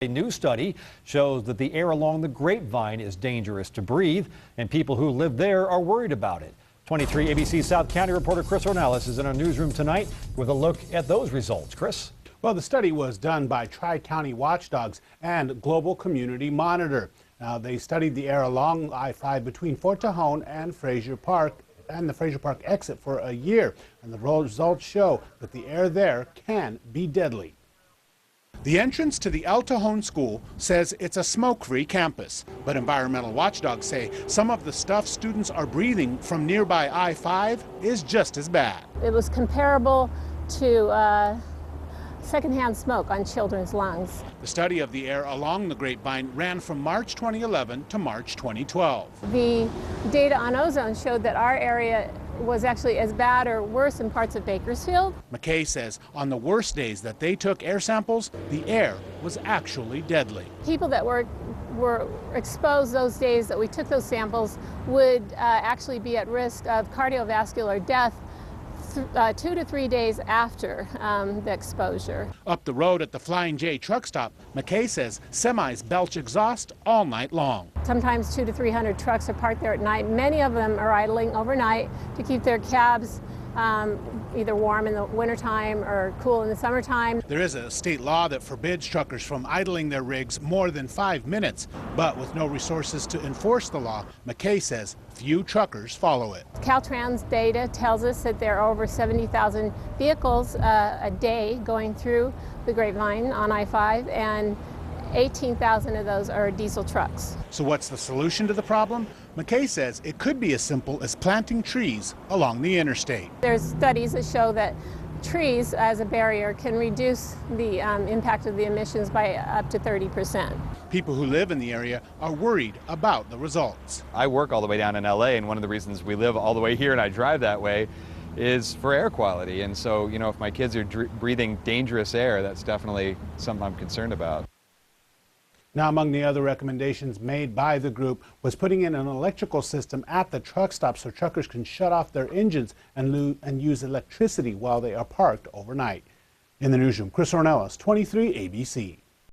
A new study shows that the air along the Grapevine is dangerous to breathe, and people who live there are worried about it. 23 ABC South County reporter Chris Ornelas is in our newsroom tonight with a look at those results. Chris? Well, the study was done by Tri-County Watchdogs and Global Community Monitor. Now, they studied the air along I-5 between Fort Tejon and Frazier Park and the Frazier Park exit for a year, and the results show that the air there can be deadly. The entrance to the El Tejon school says it's a smoke-free campus, but environmental watchdogs say some of the stuff students are breathing from nearby I-5 is just as bad. It was comparable to secondhand smoke on children's lungs. The study of the air along the Grapevine ran from March 2011 to March 2012. The data on ozone showed that our area was actually as bad or worse in parts of Bakersfield. McKay says on the worst days that they took air samples, the air was actually deadly. People that were exposed those days that we took those samples would actually be at risk of cardiovascular death 2 to 3 days after the exposure. Up the road at the Flying J truck stop, McKay says semis belch exhaust all night long. Sometimes 200 to 300 trucks are parked there at night. Many of them are idling overnight to keep their cabs either warm in the wintertime or cool in the summertime. There is a state law that forbids truckers from idling their rigs more than 5 minutes, but with no resources to enforce the law, McKay says few truckers follow it. Caltrans data tells us that there are over 70,000 vehicles a day going through the Grapevine on I-5, and 18,000 of those are diesel trucks. So what's the solution to the problem? McKay says it could be as simple as planting trees along the interstate. There's studies that show that trees as a barrier can reduce the impact of the emissions by up to 30%. People who live in the area are worried about the results. I work all the way down in LA, and one of the reasons we live all the way here and I drive that way is for air quality. And so, you know, if my kids are breathing dangerous air, that's definitely something I'm concerned about. Now, among the other recommendations made by the group was putting in an electrical system at the truck stop so truckers can shut off their engines and use electricity while they are parked overnight. In the newsroom, Chris Ornelas, 23 ABC.